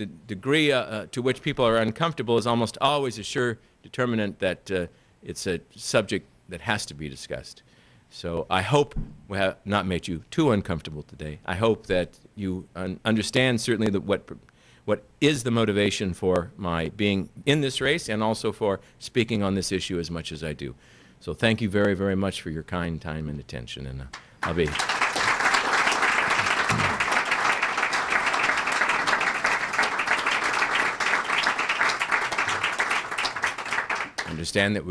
the degree to which people are uncomfortable is almost always a sure determinant that it's a subject that has to be discussed. So I hope we have not made you too uncomfortable today. I hope that you understand certainly that what is the motivation for my being in this race and also for speaking on this issue as much as I do. So thank you very, very much for your kind time and attention, and I'll be... I understand that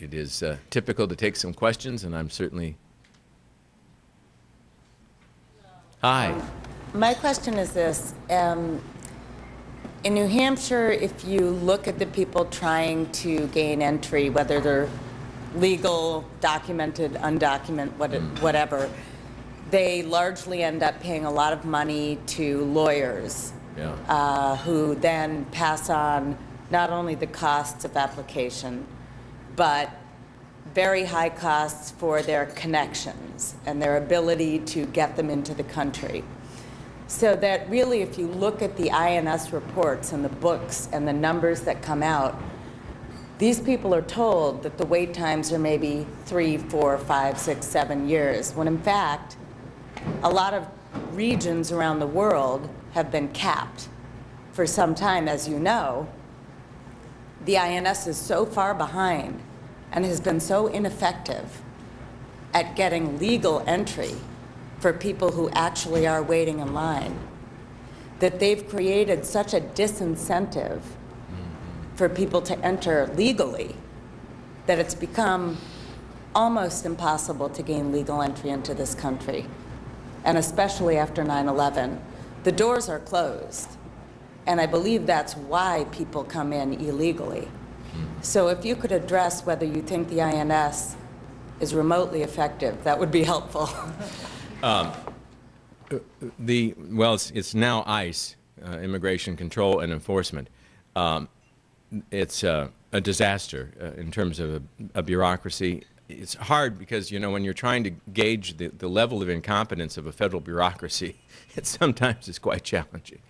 it is typical to take some questions, and I'm certainly... Hi. My question is this. In New Hampshire, if you look at the people trying to gain entry, whether they're legal, documented, undocumented, whatever, they largely end up paying a lot of money to lawyers, who then pass on not only the costs of application, but very high costs for their connections and their ability to get them into the country. So that really, if you look at the INS reports and the books and the numbers that come out, these people are told that the wait times are maybe 3, 4, 5, 6, 7 years, when in fact, a lot of regions around the world have been capped for some time. As you know, the INS is so far behind and has been so ineffective at getting legal entry for people who actually are waiting in line, that they've created such a disincentive for people to enter legally that it's become almost impossible to gain legal entry into this country. And especially after 9/11, the doors are closed. And I believe that's why people come in illegally. So if you could address whether you think the INS is remotely effective, that would be helpful. Well, it's now ICE, Immigration Control and Enforcement. It's a disaster in terms of a bureaucracy. It's hard because, you know, when you're trying to gauge the level of incompetence of a federal bureaucracy, it sometimes is quite challenging.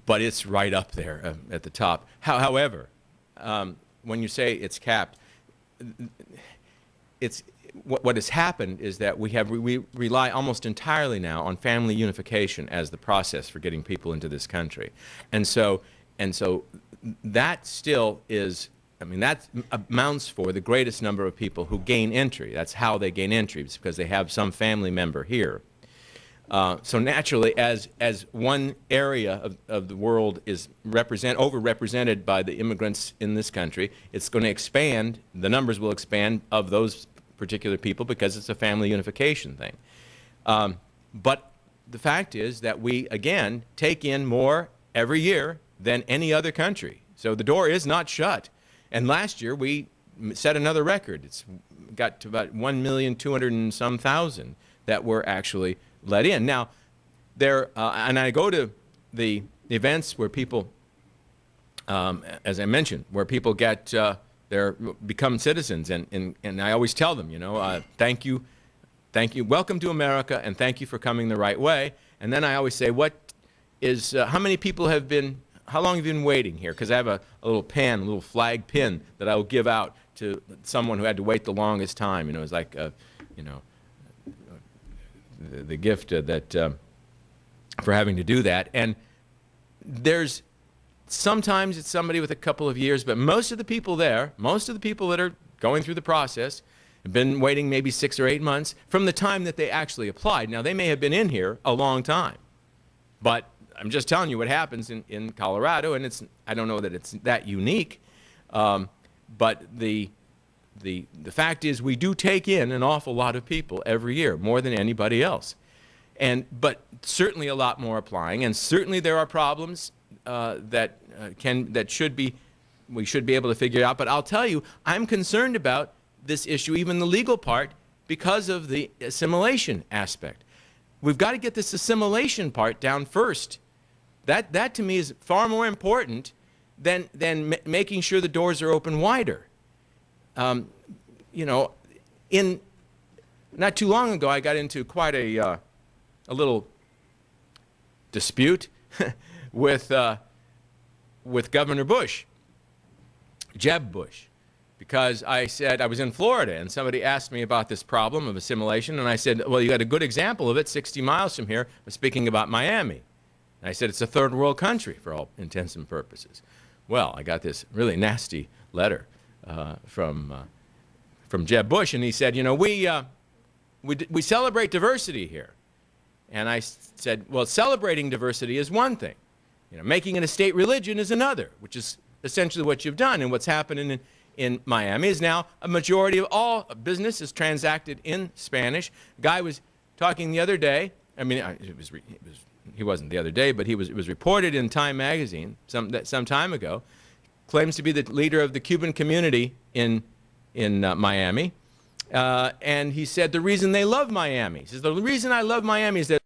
But it's right up there at the top. However, when you say it's capped, what has happened is that we rely almost entirely now on family unification as the process for getting people into this country. And so that still is, I mean, that amounts for the greatest number of people who gain entry. That's how they gain entry, it's because they have some family member here. So naturally, as one area of the world is overrepresented by the immigrants in this country, it's going to expand, the numbers will expand of those particular people because it's a family unification thing. But the fact is that we, again, take in more every year than any other country. So the door is not shut. And last year we set another record. It's got to about 1,200,000 and some thousand that were actually let in. Now, and I go to the events where people, as I mentioned, where people get, become citizens, and I always tell them, you know, thank you, welcome to America, and thank you for coming the right way. And then I always say, how many people have been, how long have you been waiting here? Because I have a little pen, a little flag pin that I will give out to someone who had to wait the longest time. You know, it's like, you know, the gift for having to do that. And sometimes it's somebody with a couple of years, but most of the people there, most of the people that are going through the process have been waiting maybe 6 or 8 months from the time that they actually applied. Now, they may have been in here a long time, but I'm just telling you what happens in Colorado, and I don't know that it's that unique, but the fact is we do take in an awful lot of people every year, more than anybody else. But certainly a lot more applying, and certainly there are problems that we should be able to figure out. But I'll tell you, I'm concerned about this issue, even the legal part, because of the assimilation aspect. We've got to get this assimilation part down first. That to me is far more important than making sure the doors are open wider. You know, not too long ago, I got into quite a little dispute with Governor Bush, Jeb Bush, because I said I was in Florida and somebody asked me about this problem of assimilation, and I said, well, you got a good example of it 60 miles from here. I'm speaking about Miami. And I said it's a third world country for all intents and purposes. Well, I got this really nasty letter from Jeb Bush, and he said, you know, we celebrate diversity here. And I said, well, celebrating diversity is one thing. You know, making it a state religion is another, which is essentially what you've done. And what's happening in Miami is now a majority of all business is transacted in Spanish. A guy was talking the other day. I mean, he wasn't the other day, but it was reported in Time magazine some time ago. Claims to be the leader of the Cuban community in Miami. And he said the reason they love Miami, he says, the reason I love Miami is that